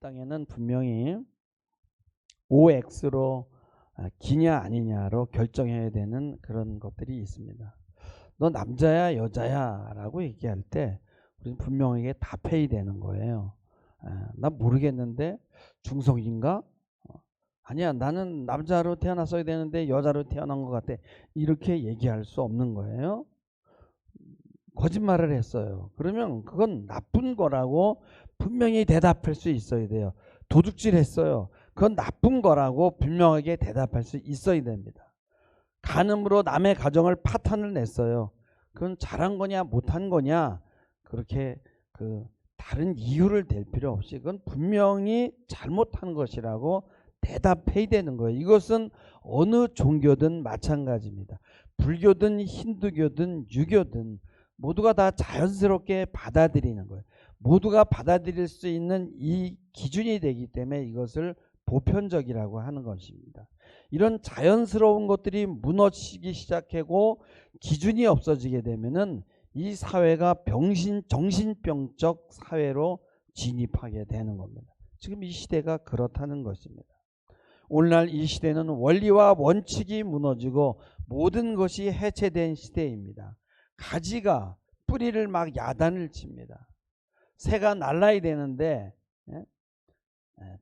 땅에는 분명히 OX로 기냐 아니냐로 결정해야 되는 그런 것들이 있습니다. 너 남자야 여자야 라고 얘기할 때 우리는 분명하게 답해야 되는 거예요. 나 모르겠는데 중성인가? 아니야, 나는 남자로 태어났어야 되는데 여자로 태어난 것 같아. 이렇게 얘기할 수 없는 거예요. 거짓말을 했어요. 그러면 그건 나쁜 거라고 분명히 대답할 수 있어야 돼요. 도둑질 했어요. 그건 나쁜 거라고 분명하게 대답할 수 있어야 됩니다. 간음으로 남의 가정을 파탄을 냈어요. 그건 잘한 거냐 못한 거냐 그렇게 다른 이유를 댈 필요 없이 그건 분명히 잘못한 것이라고 대답해야 되는 거예요. 이것은 어느 종교든 마찬가지입니다. 불교든 힌두교든 유교든 모두가 다 자연스럽게 받아들이는 거예요. 모두가 받아들일 수 있는 이 기준이 되기 때문에 이것을 보편적이라고 하는 것입니다. 이런 자연스러운 것들이 무너지기 시작하고 기준이 없어지게 되면은 이 사회가 정신병적 사회로 진입하게 되는 겁니다. 지금 이 시대가 그렇다는 것입니다. 오늘날 이 시대는 원리와 원칙이 무너지고 모든 것이 해체된 시대입니다. 가지가 뿌리를 막 야단을 칩니다. 새가 날아야 되는데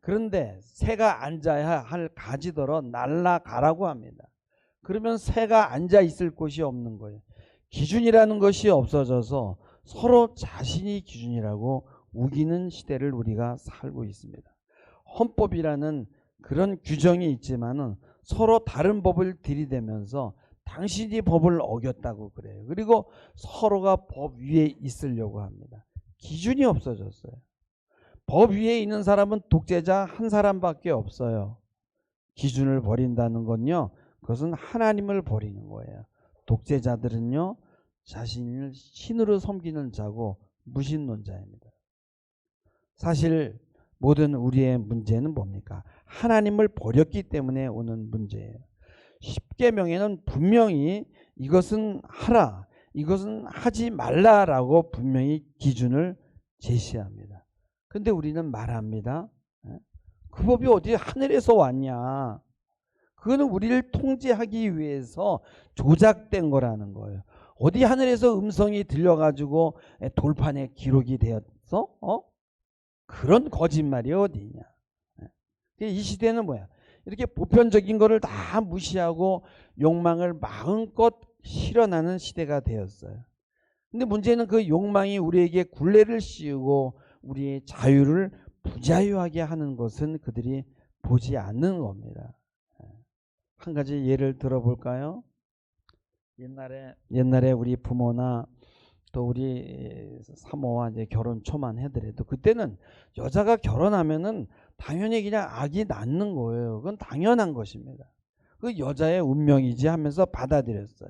그런데 새가 앉아야 할 가지더러 날아가라고 합니다. 그러면 새가 앉아 있을 곳이 없는 거예요. 기준이라는 것이 없어져서 서로 자신이 기준이라고 우기는 시대를 우리가 살고 있습니다. 헌법이라는 그런 규정이 있지만은 서로 다른 법을 들이대면서 당신이 법을 어겼다고 그래요. 그리고 서로가 법 위에 있으려고 합니다. 기준이 없어졌어요. 법 위에 있는 사람은 독재자 한 사람밖에 없어요. 기준을 버린다는 건요, 그것은 하나님을 버리는 거예요. 독재자들은요, 자신을 신으로 섬기는 자고 무신론자입니다. 사실 모든 우리의 문제는 뭡니까? 하나님을 버렸기 때문에 오는 문제예요. 십계명에는 분명히 이것은 하라, 이것은 하지 말라라고 분명히 기준을 제시합니다. 근데 우리는 말합니다. 그 법이 어디 하늘에서 왔냐? 그거는 우리를 통제하기 위해서 조작된 거라는 거예요. 어디 하늘에서 음성이 들려가지고 돌판에 기록이 되었어? 그런 거짓말이 어디 있냐? 이 시대는 뭐야? 이렇게 보편적인 거를 다 무시하고 욕망을 마음껏 실현하는 시대가 되었어요. 근데 문제는 그 욕망이 우리에게 굴레를 씌우고 우리의 자유를 부자유하게 하는 것은 그들이 보지 않는 겁니다. 한 가지 예를 들어볼까요? 옛날에 우리 부모나 또 우리 사모와 이제 결혼 초만 해더라도 그때는 여자가 결혼하면은 당연히 그냥 아기 낳는 거예요. 그건 당연한 것입니다. 그 여자의 운명이지 하면서 받아들였어요.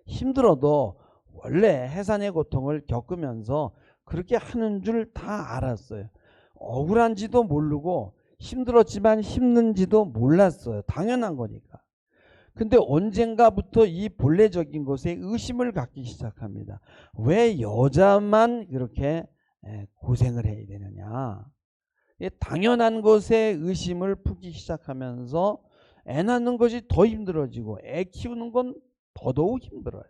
힘들어도 원래 해산의 고통을 겪으면서 그렇게 하는 줄 다 알았어요. 억울한지도 모르고 힘들었지만 힘든지도 몰랐어요. 당연한 거니까. 근데 언젠가부터 이 본래적인 것에 의심을 갖기 시작합니다. 왜 여자만 그렇게 고생을 해야 되느냐. 당연한 것에 의심을 품기 시작하면서 애 낳는 것이 더 힘들어지고 애 키우는 건 더더욱 힘들어요.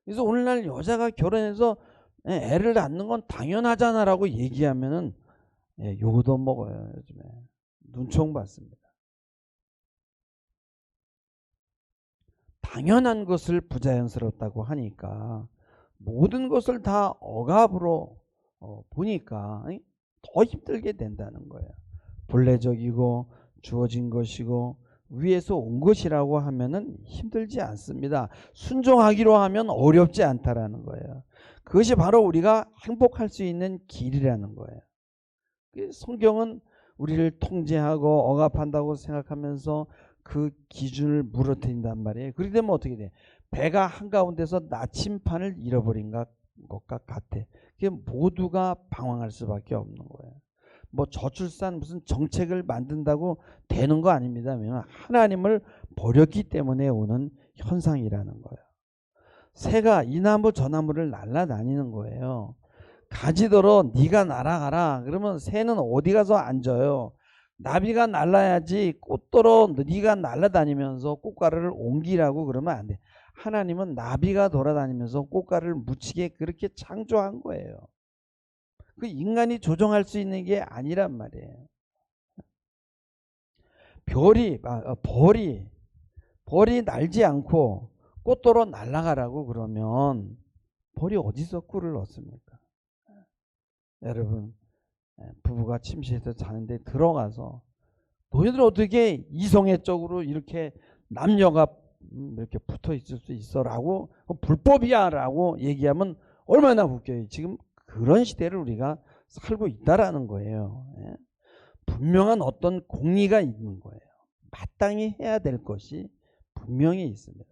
그래서 오늘날 여자가 결혼해서 애를 낳는 건 당연하잖아라고 얘기하면은 요거도 먹어요. 요즘에 눈총 받습니다. 당연한 것을 부자연스럽다고 하니까 모든 것을 다 억압으로 보니까 더 힘들게 된다는 거예요. 본래적이고 주어진 것이고 위에서 온 것이라고 하면은 힘들지 않습니다. 순종하기로 하면 어렵지 않다라는 거예요. 그것이 바로 우리가 행복할 수 있는 길이라는 거예요. 성경은 우리를 통제하고 억압한다고 생각하면서 그 기준을 무너뜨린단 말이에요. 그렇게 되면 어떻게 돼? 배가 한가운데서 나침판을 잃어버린 것과 같아. 그게 모두가 방황할 수밖에 없는 거예요. 뭐 저출산 무슨 정책을 만든다고 되는 거 아닙니다. 왜냐하면 하나님을 버렸기 때문에 오는 현상이라는 거예요. 새가 이 나무 저 나무를 날아다니는 거예요. 가지더러 네가 날아가라. 그러면 새는 어디 가서 앉아요? 나비가 날아야지. 꽃더러 네가 날아다니면서 꽃가루를 옮기라고 그러면 안 돼. 하나님은 나비가 돌아다니면서 꽃가루를 묻히게 그렇게 창조한 거예요. 그 인간이 조정할 수 있는 게 아니란 말이에요. 벌이 날지 않고 꽃도로 날아가라고 그러면 벌이 어디서 꿀을 얻습니까? 여러분, 부부가 침실에서 자는데 들어가서 너희들 어떻게 이성애적으로 이렇게 남녀가 이렇게 붙어 있을 수 있어라고 불법이야라고 얘기하면 얼마나 웃겨요. 지금 그런 시대를 우리가 살고 있다라는 거예요. 분명한 어떤 공리가 있는 거예요. 마땅히 해야 될 것이 분명히 있습니다.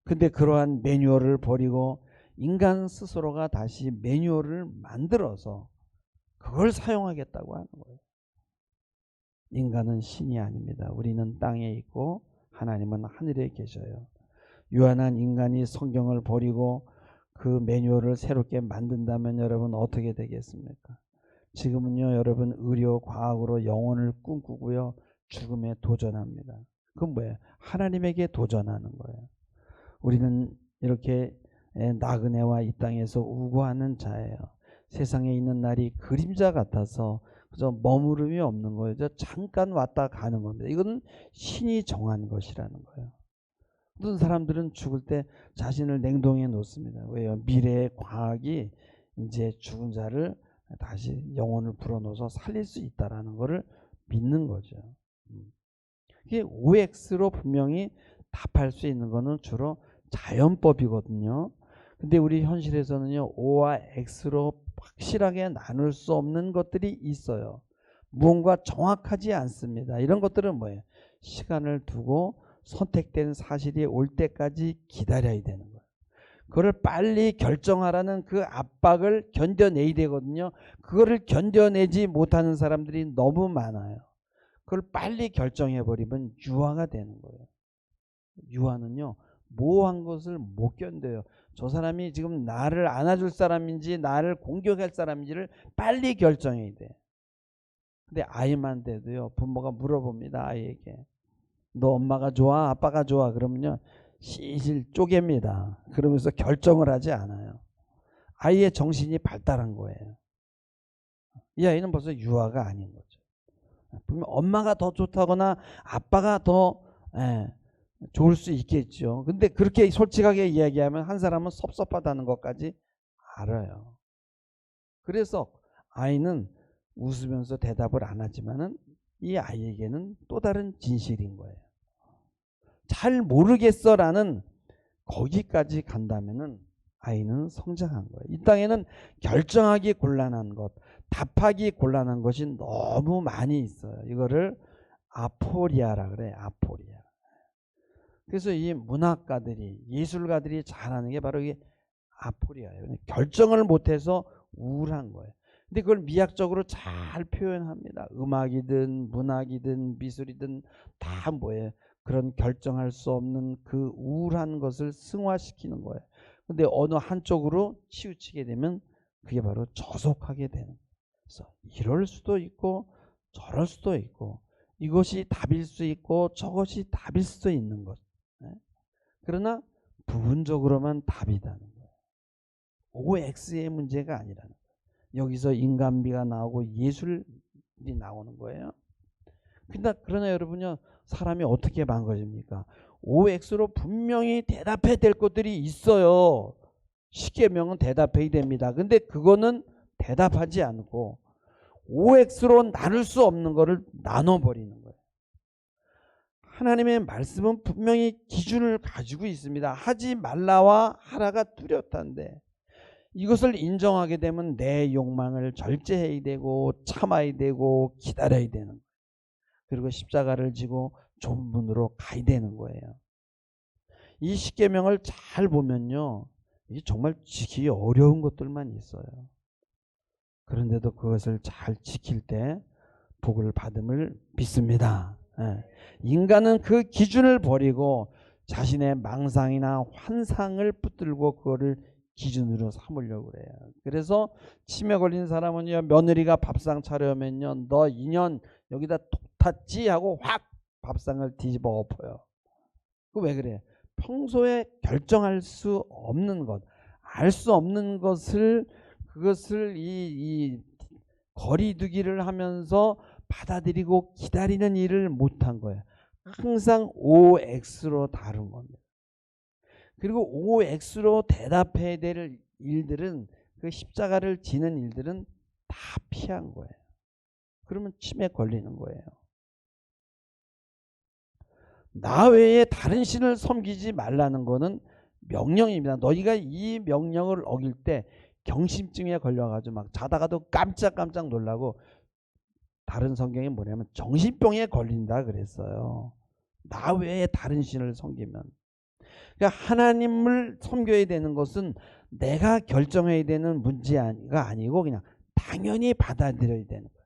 근데 그러한 매뉴얼을 버리고 인간 스스로가 다시 매뉴얼을 만들어서 그걸 사용하겠다고 하는 거예요. 인간은 신이 아닙니다. 우리는 땅에 있고 하나님은 하늘에 계셔요. 유한한 인간이 성경을 버리고 그 매뉴얼을 새롭게 만든다면 여러분 어떻게 되겠습니까? 지금은요 여러분 의료 과학으로 영혼을 꿈꾸고요 죽음에 도전합니다. 그건 뭐예요? 하나님에게 도전하는 거예요. 우리는 이렇게 나그네와 이 땅에서 우고하는 자예요. 세상에 있는 날이 그림자 같아서 그저 머무름이 없는 거예요. 잠깐 왔다 가는 겁니다. 이건 신이 정한 것이라는 거예요. 어떤 사람들은 죽을 때 자신을 냉동해 놓습니다. 왜요? 미래의 과학이 이제 죽은 자를 다시 영혼을 불어넣어서 살릴 수 있다라는 것을 믿는 거죠. 이게 OX로 분명히 답할 수 있는 거는 주로 자연법이거든요. 근데 우리 현실에서는요 O와 X로 확실하게 나눌 수 없는 것들이 있어요. 무언가 정확하지 않습니다. 이런 것들은 뭐예요? 시간을 두고 선택된 사실이 올 때까지 기다려야 되는 거예요. 그걸 빨리 결정하라는 그 압박을 견뎌내야 되거든요. 그거를 견뎌내지 못하는 사람들이 너무 많아요. 그걸 빨리 결정해버리면 유화가 되는 거예요. 유화는요 모호한 것을 못 견뎌요. 저 사람이 지금 나를 안아줄 사람인지 나를 공격할 사람인지를 빨리 결정해야 돼. 근데 아이만 돼도요 부모가 물어봅니다. 아이에게 너 엄마가 좋아 아빠가 좋아 그러면요 실실 쪼갭니다. 그러면서 결정을 하지 않아요. 아이의 정신이 발달한 거예요. 이 아이는 벌써 유아가 아닌 거죠. 분명 엄마가 더 좋다거나 아빠가 더 좋을 수 있겠죠. 근데 그렇게 솔직하게 이야기하면 한 사람은 섭섭하다는 것까지 알아요. 그래서 아이는 웃으면서 대답을 안 하지만은 이 아이에게는 또 다른 진실인 거예요. 잘 모르겠어라는 거기까지 간다면은 아이는 성장한 거예요. 이 땅에는 결정하기 곤란한 것, 답하기 곤란한 것이 너무 많이 있어요. 이거를 아포리아라 그래. 아포리아. 그래서 이 문학가들이 예술가들이 잘하는 게 바로 이게 아포리아예요. 결정을 못해서 우울한 거예요. 근데 그걸 미학적으로 잘 표현합니다. 음악이든 문학이든 미술이든 다 뭐예요? 그런 결정할 수 없는 그 우울한 것을 승화시키는 거예요. 근데 어느 한쪽으로 치우치게 되면 그게 바로 저속하게 되는 거예요. 그래서 이럴 수도 있고 저럴 수도 있고 이것이 답일 수 있고 저것이 답일 수도 있는 것. 그러나 부분적으로만 답이다는 거예요. OX의 문제가 아니라는 거예요. 여기서 인간미가 나오고 예술이 나오는 거예요. 그러나 여러분요 사람이 어떻게 망가집니까? OX로 분명히 대답해야 될 것들이 있어요. 십계명은 대답해야 됩니다. 근데 그거는 대답하지 않고 OX로 나눌 수 없는 거를 나눠버리는 거예요. 하나님의 말씀은 분명히 기준을 가지고 있습니다. 하지 말라와 하라가 뚜렷한데 이것을 인정하게 되면 내 욕망을 절제해야 되고 참아야 되고 기다려야 되는 거예요. 그리고 십자가를 지고 좁은 문으로 가야 되는 거예요. 이 십계명을 잘 보면요 이게 정말 지키기 어려운 것들만 있어요. 그런데도 그것을 잘 지킬 때 복을 받음을 믿습니다. 인간은 그 기준을 버리고 자신의 망상이나 환상을 붙들고 그거를 기준으로 삼으려고 그래요. 그래서 치매 걸린 사람은요, 며느리가 밥상 차려면요, 너 2년 여기다 독 탔지 하고 확 밥상을 뒤집어 엎어요. 그 왜 그래? 평소에 결정할 수 없는 것, 알 수 없는 것을, 그것을 이 거리두기를 하면서 받아들이고 기다리는 일을 못한 거예요. 항상 OX로 다룬 겁니다. 그리고 OX로 대답해야 될 일들은, 그 십자가를 지는 일들은 다 피한 거예요. 그러면 치매 걸리는 거예요. 나 외에 다른 신을 섬기지 말라는 거는 명령입니다. 너희가 이 명령을 어길 때 경심증에 걸려가지고 막 자다가도 깜짝깜짝 놀라고, 다른 성경에 뭐냐면 정신병에 걸린다 그랬어요. 나 외에 다른 신을 섬기면. 그러니까 하나님을 섬겨야 되는 것은 내가 결정해야 되는 문제가 아니고 그냥 당연히 받아들여야 되는 거예요.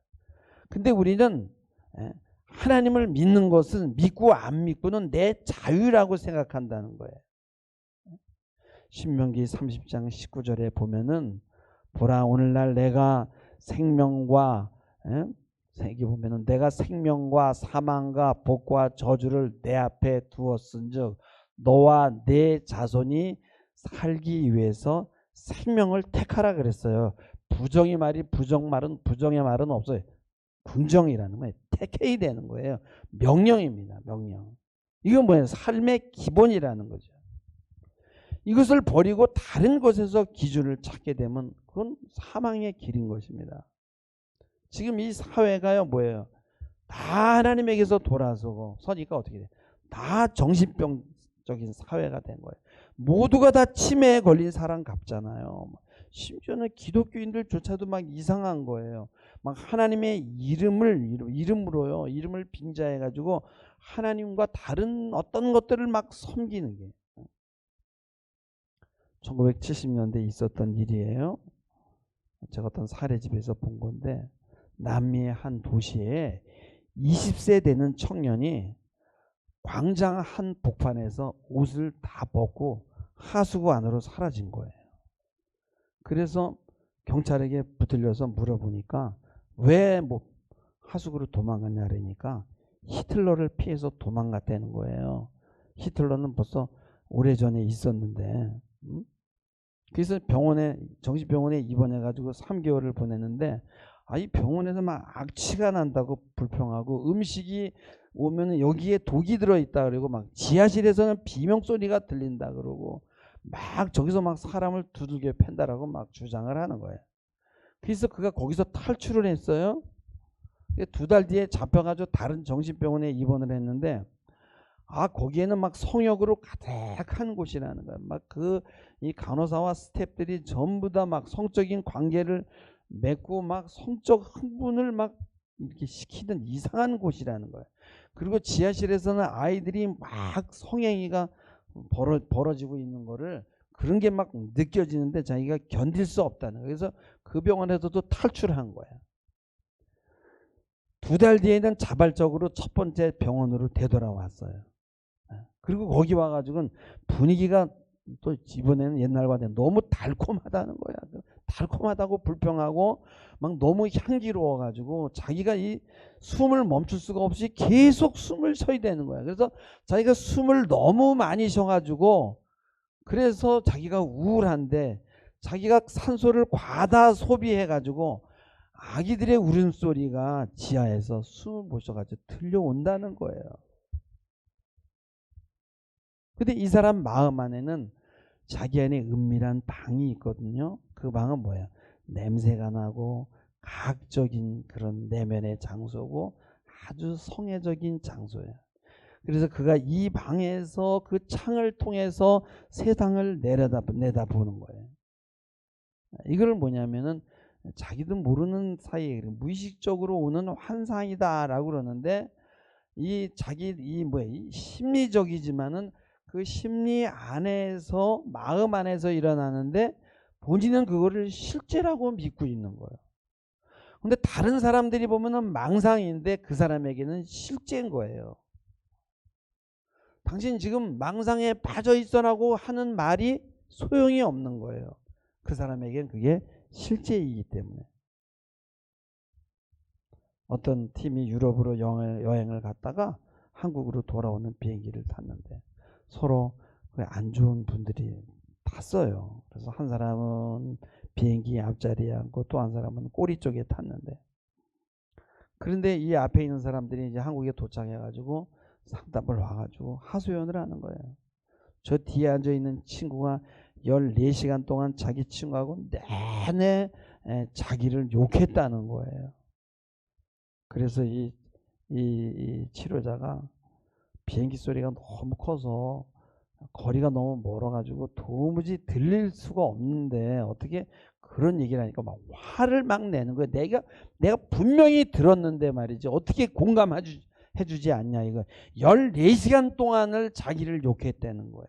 근데 우리는 하나님을 믿는 것은 믿고 안 믿고는 내 자유라고 생각한다는 거예요. 신명기 30장 19절에 보면은, 보라 오늘날 내가 생명과 여기 보면은 내가 생명과 사망과 복과 저주를 내 앞에 두었은즉 너와 내 자손이 살기 위해서 생명을 택하라 그랬어요. 부정의 말이 부정의 말은 없어요. 긍정이라는 거예요. 택해야 되는 거예요. 명령입니다. 명령. 이건 뭐예요? 삶의 기본이라는 거죠. 이것을 버리고 다른 것에서 기준을 찾게 되면 그건 사망의 길인 것입니다. 지금 이 사회가요 뭐예요? 다 하나님에게서 돌아서고 서니까 어떻게 돼요? 다 정신병적인 사회가 된 거예요. 모두가 다 치매에 걸린 사람 같잖아요. 심지어는 기독교인들조차도 막 이상한 거예요. 막 하나님의 이름으로요, 이름을 빙자해가지고 하나님과 다른 어떤 것들을 막 섬기는 게 1970년대에 있었던 일이에요. 제가 어떤 사례집에서 본 건데, 남미의 한 도시에 20세 되는 청년이 광장 한 복판에서 옷을 다 벗고 하수구 안으로 사라진 거예요. 그래서 경찰에게 붙들려서 물어보니까 왜 뭐 하수구로 도망갔냐 그러니까 히틀러를 피해서 도망갔다는 거예요. 히틀러는 벌써 오래전에 있었는데, 그래서 정신병원에 입원해가지고 3개월을 보냈는데, 이 병원에서 막 악취가 난다고 불평하고, 음식이 오면은 여기에 독이 들어있다 그러고, 막 지하실에서는 비명소리가 들린다 그러고, 막 저기서 막 사람을 두들겨 팬다라고 막 주장을 하는 거예요. 그래서 그가 거기서 탈출을 했어요. 2달 뒤에 잡혀가지고 다른 정신병원에 입원을 했는데, 거기에는 막 성역으로 가득한 곳이라는 거예요. 막 이 간호사와 스태프들이 전부 다 막 성적인 관계를 맺고 막 성적 흥분을 막 이렇게 시키는 이상한 곳이라는 거예요. 그리고 지하실에서는 아이들이 막 성행위가 벌어지고 있는 거를, 그런 게 막 느껴지는데 자기가 견딜 수 없다는 거예요. 그래서 그 병원에서도 탈출한 거예요. 2달 뒤에는 자발적으로 첫 번째 병원으로 되돌아왔어요. 그리고 거기 와가지고는 분위기가 또 이번에는 옛날과 너무 달콤하다는 거야. 달콤하다고 불평하고 막 너무 향기로워가지고 자기가 이 숨을 멈출 수가 없이 계속 숨을 쉬어야 되는 거야. 그래서 자기가 숨을 너무 많이 쉬어가지고, 그래서 자기가 우울한데, 자기가 산소를 과다 소비해가지고 아기들의 울음소리가 지하에서 숨을 못 쉬어가지고 들려온다는 거예요. 근데 이 사람 마음 안에는 자기 안에 은밀한 방이 있거든요. 그 방은 뭐야? 냄새가 나고 가학적인 그런 내면의 장소고 아주 성애적인 장소예요. 그래서 그가 이 방에서 그 창을 통해서 세상을 내다보는 거예요. 이걸 뭐냐면은 자기도 모르는 사이에 무의식적으로 오는 환상이다라고 그러는데, 이 심리적이지만은 그 심리 안에서, 마음 안에서 일어나는데 본인은 그거를 실제라고 믿고 있는 거예요. 근데 다른 사람들이 보면은 망상인데 그 사람에게는 실제인 거예요. 당신 지금 망상에 빠져 있어라고 하는 말이 소용이 없는 거예요. 그 사람에겐 그게 실제이기 때문에. 어떤 팀이 유럽으로 여행을 갔다가 한국으로 돌아오는 비행기를 탔는데 서로 안 좋은 분들이 탔어요. 그래서 한 사람은 비행기 앞자리에 앉고 또 한 사람은 꼬리 쪽에 탔는데, 그런데 이 앞에 있는 사람들이 이제 한국에 도착해가지고 상담을 와가지고 하소연을 하는 거예요. 저 뒤에 앉아 있는 친구가 14시간 동안 자기 친구하고 내내 자기를 욕했다는 거예요. 그래서 이 치료자가 비행기 소리가 너무 커서 거리가 너무 멀어가지고 도무지 들릴 수가 없는데 어떻게 그런 얘기를 하니까 막 화를 막 내는 거예요. 내가 분명히 들었는데 말이지 어떻게 공감해주지 않냐 이거. 14시간 동안을 자기를 욕했다는 거예요.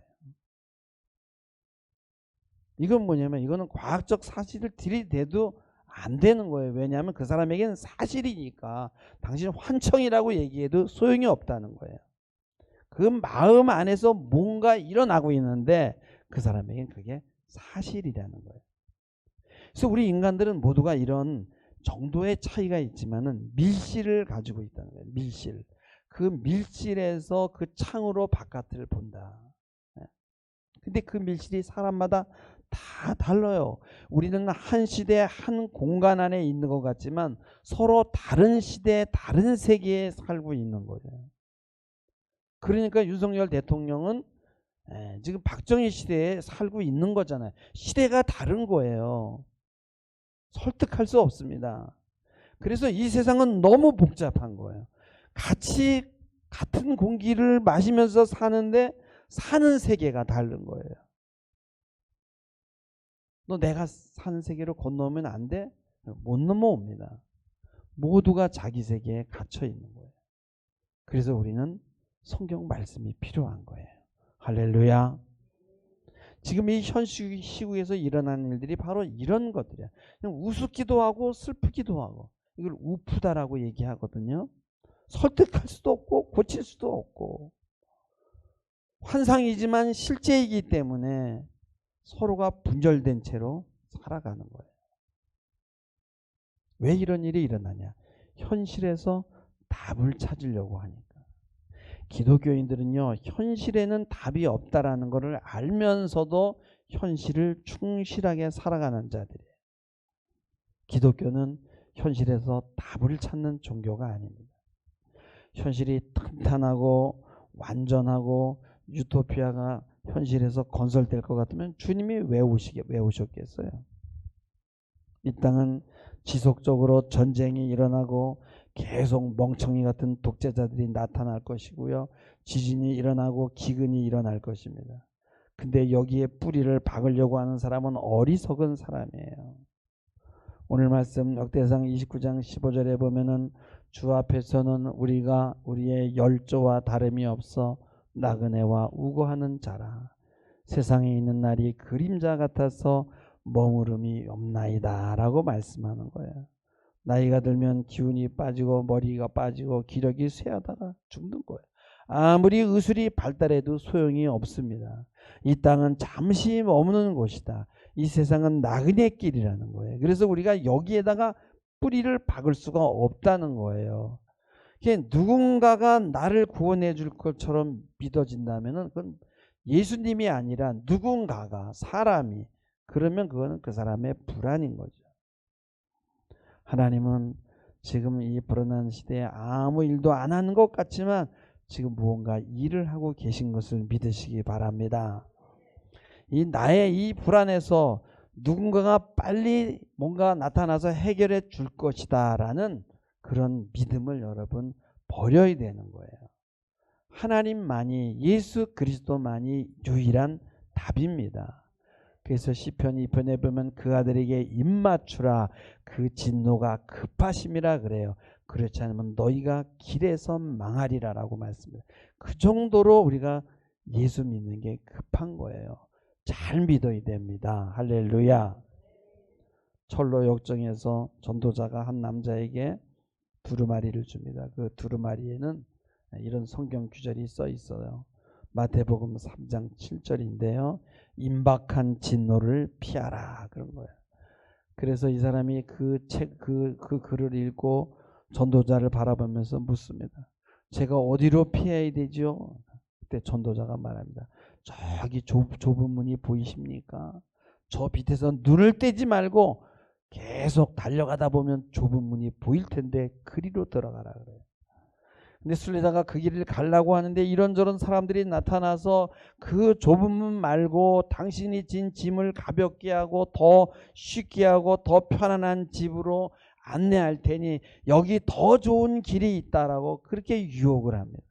이건 뭐냐면 이거는 과학적 사실을 들이대도 안 되는 거예요. 왜냐하면 그 사람에게는 사실이니까 당신은 환청이라고 얘기해도 소용이 없다는 거예요. 그 마음 안에서 뭔가 일어나고 있는데 그 사람에게는 그게 사실이라는 거예요. 그래서 우리 인간들은 모두가 이런 정도의 차이가 있지만은 밀실을 가지고 있다는 거예요. 밀실. 그 밀실에서 그 창으로 바깥을 본다. 근데 그 밀실이 사람마다 다 달라요. 우리는 한 시대 한 공간 안에 있는 것 같지만 서로 다른 시대 다른 세계에 살고 있는 거예요. 그러니까 윤석열 대통령은 지금 박정희 시대에 살고 있는 거잖아요. 시대가 다른 거예요. 설득할 수 없습니다. 그래서 이 세상은 너무 복잡한 거예요. 같은 공기를 마시면서 사는데 사는 세계가 다른 거예요. 너 내가 사는 세계로 건너오면 안 돼? 못 넘어옵니다. 모두가 자기 세계에 갇혀 있는 거예요. 그래서 우리는 성경 말씀이 필요한 거예요. 할렐루야. 지금 이 현 시국에서 일어나는 일들이 바로 이런 것들이야. 그냥 우습기도 하고 슬프기도 하고 이걸 우프다라고 얘기하거든요. 설득할 수도 없고 고칠 수도 없고 환상이지만 실제이기 때문에 서로가 분절된 채로 살아가는 거예요. 왜 이런 일이 일어나냐? 현실에서 답을 찾으려고 하니까. 기독교인들은요, 현실에는 답이 없다라는 것을 알면서도 현실을 충실하게 살아가는 자들이에요. 기독교는 현실에서 답을 찾는 종교가 아닙니다. 현실이 탄탄하고 완전하고 유토피아가 현실에서 건설될 것 같으면 주님이 왜 오셨겠어요? 이 땅은 지속적으로 전쟁이 일어나고 계속 멍청이 같은 독재자들이 나타날 것이고요. 지진이 일어나고 기근이 일어날 것입니다. 근데 여기에 뿌리를 박으려고 하는 사람은 어리석은 사람이에요. 오늘 말씀 역대상 29장 15절에 보면은 주 앞에서는 우리가 우리의 열조와 다름이 없어 나그네와 우고하는 자라. 세상에 있는 날이 그림자 같아서 머무름이 없나이다 라고 말씀하는 거예요. 나이가 들면 기운이 빠지고 머리가 빠지고 기력이 쇠하다가 죽는 거예요. 아무리 의술이 발달해도 소용이 없습니다. 이 땅은 잠시 머무는 곳이다. 이 세상은 나그네 길이라는 거예요. 그래서 우리가 여기에다가 뿌리를 박을 수가 없다는 거예요. 누군가가 나를 구원해 줄 것처럼 믿어진다면 그건 예수님이 아니라 누군가가 사람이, 그러면 그거는 그 사람의 불안인 거죠. 하나님은 지금 이 불안한 시대에 아무 일도 안 하는 것 같지만 지금 무언가 일을 하고 계신 것을 믿으시기 바랍니다. 나의 이 불안에서 누군가가 빨리 뭔가 나타나서 해결해 줄 것이다 라는 그런 믿음을 여러분 버려야 되는 거예요. 하나님만이, 예수 그리스도만이 유일한 답입니다. 그래서 시편 2편에 보면 그 아들에게 입맞추라, 그 진노가 급하심이라 그래요. 그렇지 않으면 너희가 길에서 망하리라 라고 말씀해요. 그 정도로 우리가 예수 믿는 게 급한 거예요. 잘 믿어야 됩니다. 할렐루야. 철로 역정에서 전도자가 한 남자에게 두루마리를 줍니다. 그 두루마리에는 이런 성경 구절이 써 있어요. 마태복음 3장 7절인데요. 임박한 진노를 피하라 그런 거예요. 그래서 이 사람이 그 글을 읽고 전도자를 바라보면서 묻습니다. 제가 어디로 피해야 되죠? 그때 전도자가 말합니다. 저기 좁은 문이 보이십니까? 저 밑에서 눈을 떼지 말고 계속 달려가다 보면 좁은 문이 보일 텐데 그리로 들어가라 그래요. 근데 순례자가 그 길을 가려고 하는데 이런저런 사람들이 나타나서 그 좁은 문 말고 당신이 진 짐을 가볍게 하고 더 쉽게 하고 더 편안한 집으로 안내할 테니 여기 더 좋은 길이 있다라고 그렇게 유혹을 합니다.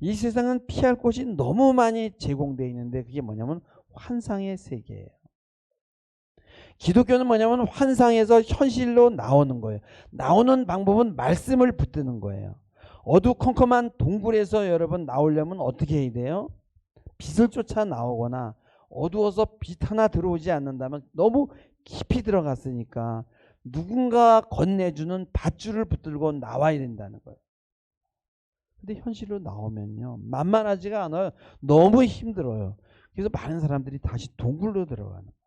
이 세상은 피할 곳이 너무 많이 제공되어 있는데 그게 뭐냐면 환상의 세계예요. 기독교는 뭐냐면 환상에서 현실로 나오는 거예요. 나오는 방법은 말씀을 붙드는 거예요. 어두컴컴한 동굴에서 여러분 나오려면 어떻게 해야 돼요? 빛을 쫓아 나오거나 어두워서 빛 하나 들어오지 않는다면 너무 깊이 들어갔으니까 누군가 건네주는 밧줄을 붙들고 나와야 된다는 거예요. 근데 현실로 나오면요 만만하지가 않아요. 너무 힘들어요. 그래서 많은 사람들이 다시 동굴로 들어가는 거예요.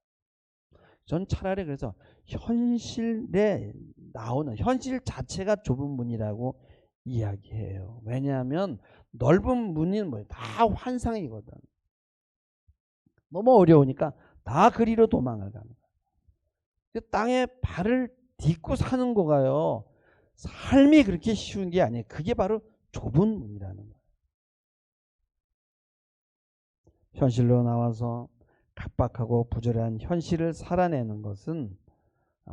전 차라리 그래서 현실에 나오는 현실 자체가 좁은 문이라고 이야기해요. 왜냐하면 넓은 문은 뭐예요? 다 환상이거든. 너무 어려우니까 다 그리로 도망을 가는 거예요. 땅에 발을 딛고 사는 거가요. 삶이 그렇게 쉬운 게 아니에요. 그게 바로 좁은 문이라는 거예요. 현실로 나와서 각박하고 부조리한 현실을 살아내는 것은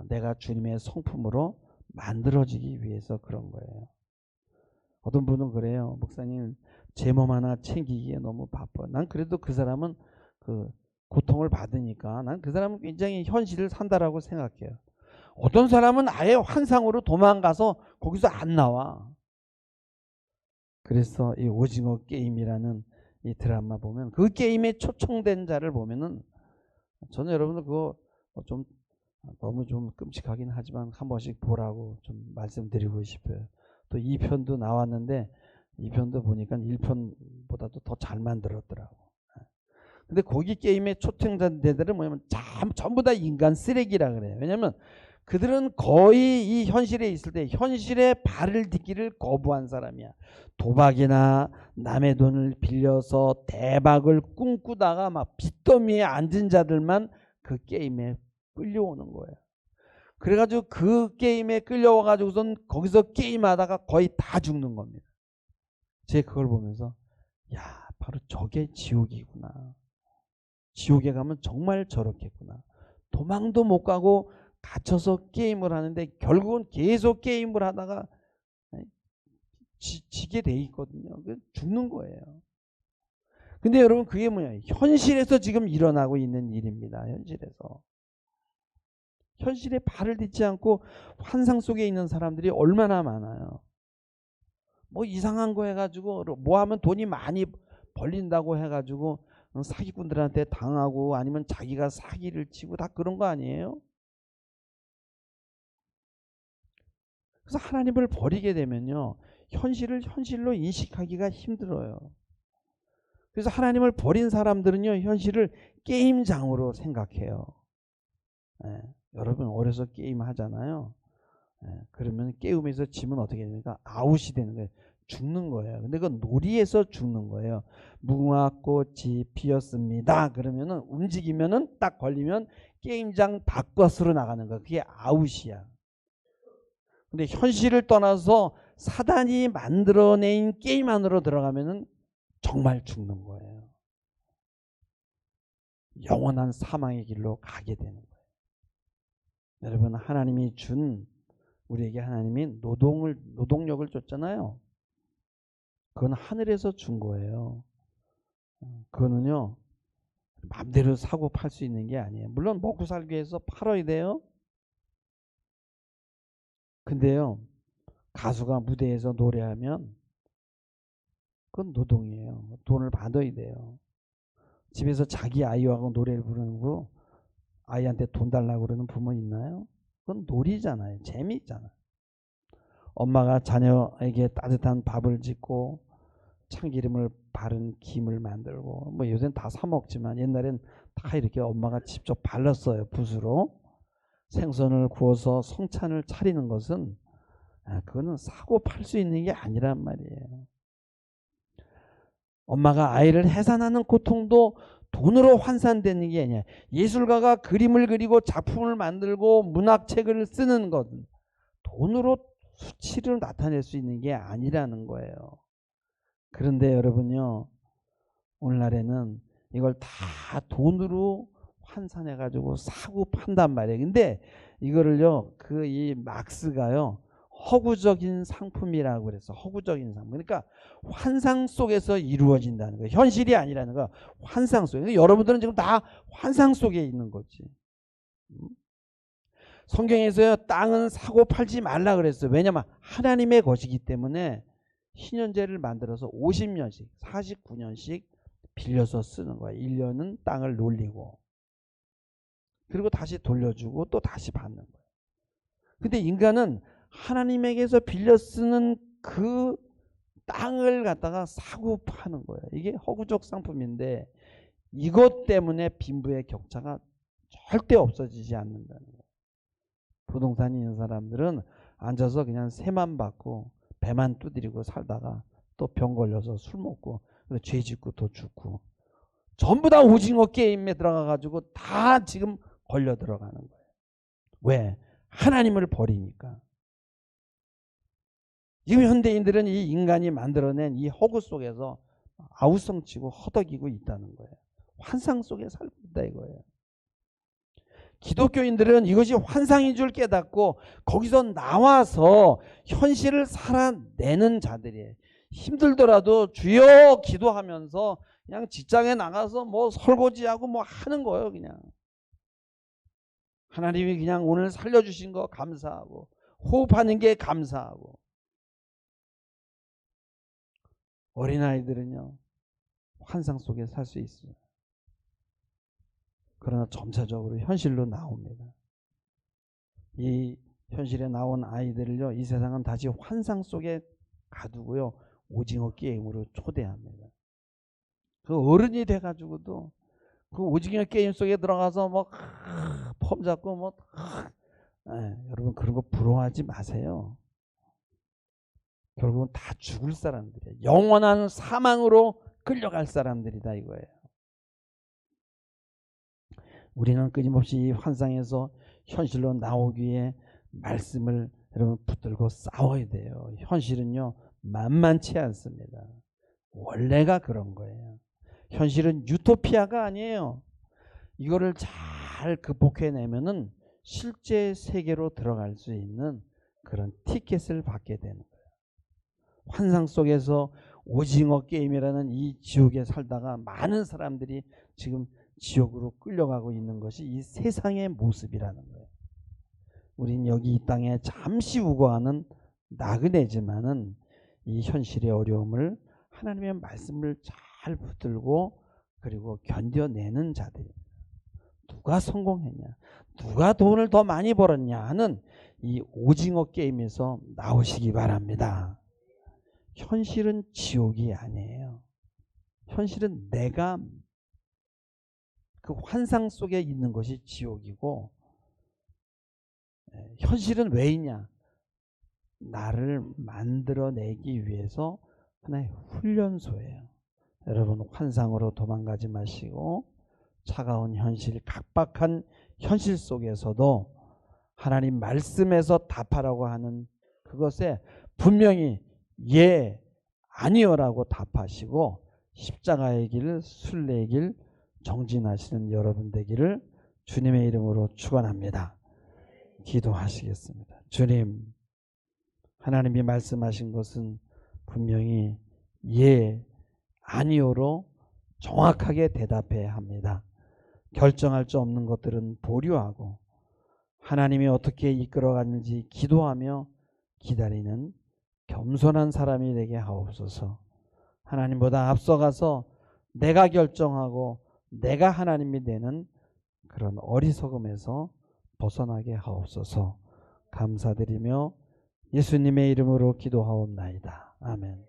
내가 주님의 성품으로 만들어지기 위해서 그런 거예요. 어떤 분은 그래요. 목사님 제 몸 하나 챙기기에 너무 바빠. 난 그래도 그 사람은 그 고통을 받으니까 난 그 사람은 굉장히 현실을 산다라고 생각해요. 어떤 사람은 아예 환상으로 도망가서 거기서 안 나와. 그래서 이 오징어 게임이라는 이 드라마 보면 그 게임에 초청된 자를 보면은 저는 여러분들 그거 좀 너무 좀 끔찍하긴 하지만 한 번씩 보라고 좀 말씀드리고 싶어요. 또 2편도 나왔는데 2편도 보니까 1편보다도 더 잘 만들었더라고. 근데 거기 게임의 초청자들은 뭐냐면 전부 다 인간 쓰레기라 그래요. 왜냐면 그들은 거의 이 현실에 있을 때 현실에 발을 딛기를 거부한 사람이야. 도박이나 남의 돈을 빌려서 대박을 꿈꾸다가 막 빚더미에 앉은 자들만 그 게임에 끌려오는 거예요. 그래가지고 그 게임에 끌려와가지고선 거기서 게임하다가 거의 다 죽는 겁니다. 제가 그걸 보면서 야 바로 저게 지옥이구나. 지옥에 가면 정말 저렇겠구나. 도망도 못 가고 갇혀서 게임을 하는데 결국은 계속 게임을 하다가 지게 돼 있거든요. 죽는 거예요. 근데 여러분 그게 뭐냐? 현실에서 지금 일어나고 있는 일입니다. 현실에서. 현실에 발을 딛지 않고 환상 속에 있는 사람들이 얼마나 많아요. 뭐 이상한 거 해가지고 뭐 하면 돈이 많이 벌린다고 해가지고 사기꾼들한테 당하고 아니면 자기가 사기를 치고 다 그런 거 아니에요? 그래서 하나님을 버리게 되면요. 현실을 현실로 인식하기가 힘들어요. 그래서 하나님을 버린 사람들은요. 현실을 게임장으로 생각해요. 예, 여러분 어려서 게임 하잖아요. 예, 그러면 게임에서 지면 어떻게 됩니까? 아웃이 되는 거예요. 죽는 거예요. 근데 그 놀이에서 죽는 거예요. 무궁화꽃이 피었습니다. 그러면은 움직이면은 딱 걸리면 게임장 밖으로 나가는 거예요. 그게 아웃이야. 근데 현실을 떠나서 사단이 만들어낸 게임 안으로 들어가면은 정말 죽는 거예요. 영원한 사망의 길로 가게 되는 거예요. 여러분 하나님이 준 우리에게 하나님이 노동력을 줬잖아요. 그건 하늘에서 준 거예요. 그거는요 마음대로 사고 팔 수 있는 게 아니에요. 물론 먹고 살기 위해서 팔아야 돼요. 근데요 가수가 무대에서 노래하면 그건 노동이에요. 돈을 받아야 돼요. 집에서 자기 아이하고 노래를 부르는 거 아이한테 돈 달라고 그러는 부모 있나요? 그건 놀이잖아요. 재미있잖아요. 엄마가 자녀에게 따뜻한 밥을 짓고 참기름을 바른 김을 만들고, 뭐 요새는 다 사 먹지만 옛날엔 다 이렇게 엄마가 직접 발랐어요. 붓으로. 생선을 구워서 성찬을 차리는 것은 그거는 사고 팔 수 있는 게 아니란 말이에요. 엄마가 아이를 해산하는 고통도 돈으로 환산되는 게 아니야. 예술가가 그림을 그리고 작품을 만들고 문학책을 쓰는 것은 돈으로 수치를 나타낼 수 있는 게 아니라는 거예요. 그런데 여러분요, 오늘날에는 이걸 다 돈으로 환산해 가지고 사고 판단 말이에요. 근데 이거를요, 이 막스가요, 허구적인 상품이라고 그래서 허구적인 상품. 그러니까 환상 속에서 이루어진다는 거예요. 현실이 아니라는 거야. 환상 속에. 그러니까 여러분들은 지금 다 환상 속에 있는 거지. 성경에서요, 땅은 사고 팔지 말라 그랬어요. 왜냐면 하나님의 것이기 때문에 신현재를 만들어서 50년씩 49년씩 빌려서 쓰는 거야. 1년은 땅을 놀리고 그리고 다시 돌려주고 또 다시 받는 거야. 근데 인간은 하나님에게서 빌려 쓰는 그 땅을 갖다가 사고 파는 거예요. 이게 허구적 상품인데 이것 때문에 빈부의 격차가 절대 없어지지 않는다는 거예요. 부동산이 있는 사람들은 앉아서 그냥 세만 받고 배만 두드리고 살다가 또 병 걸려서 술 먹고 죄 짓고 또 죽고 전부 다 오징어 게임에 들어가 가지고 다 지금 걸려 들어가는 거예요. 왜? 하나님을 버리니까. 지금 현대인들은 이 인간이 만들어낸 이 허구 속에서 아우성치고 허덕이고 있다는 거예요. 환상 속에 살고 있다 이거예요. 기독교인들은 이것이 환상인 줄 깨닫고 거기서 나와서 현실을 살아내는 자들이에요. 힘들더라도 주여 기도하면서 그냥 직장에 나가서 뭐 설거지하고 뭐 하는 거예요. 그냥 하나님이 그냥 오늘 살려주신 거 감사하고 호흡하는 게 감사하고. 어린아이들은요 환상 속에 살 수 있어요. 그러나 점차적으로 현실로 나옵니다. 이 현실에 나온 아이들을요, 이 세상은 다시 환상 속에 가두고요, 오징어 게임으로 초대합니다. 그 어른이 돼가지고도 그 오징어 게임 속에 들어가서 뭐 폼 잡고 뭐 여러분 그런 거 부러워하지 마세요. 결국은 다 죽을 사람들이에요. 영원한 사망으로 끌려갈 사람들이다 이거예요. 우리는 끊임없이 이 환상에서 현실로 나오기 위해 말씀을 여러분 붙들고 싸워야 돼요. 현실은요 만만치 않습니다. 원래가 그런 거예요. 현실은 유토피아가 아니에요. 이거를 잘 극복해내면은 실제 세계로 들어갈 수 있는 그런 티켓을 받게 되는 거예요. 환상 속에서 오징어 게임이라는 이 지옥에 살다가 많은 사람들이 지금 지옥으로 끌려가고 있는 것이 이 세상의 모습이라는 거예요. 우린 여기 이 땅에 잠시 우거하는 나그네지만은 이 현실의 어려움을 하나님의 말씀을 잘 붙들고 그리고 견뎌내는 자들입니다. 누가 성공했냐, 누가 돈을 더 많이 벌었냐 하는 이 오징어 게임에서 나오시기 바랍니다. 현실은 지옥이 아니에요. 현실은 내가 그 환상 속에 있는 것이 지옥이고, 현실은 왜 있냐? 나를 만들어내기 위해서 하나의 훈련소예요. 여러분 환상으로 도망가지 마시고 차가운 현실, 각박한 현실 속에서도 하나님 말씀에서 답하라고 하는 그것에 분명히 예, 아니요라고 답하시고 십자가의 길, 순례의 길 정진하시는 여러분 되기를 주님의 이름으로 축원합니다. 기도하시겠습니다. 주님, 하나님이 말씀하신 것은 분명히 예, 아니요로 정확하게 대답해야 합니다. 결정할 수 없는 것들은 보류하고 하나님이 어떻게 이끌어가는지 기도하며 기다리는 겸손한 사람이 되게 하옵소서. 하나님보다 앞서가서 내가 결정하고 내가 하나님이 되는 그런 어리석음에서 벗어나게 하옵소서. 감사드리며 예수님의 이름으로 기도하옵나이다. 아멘.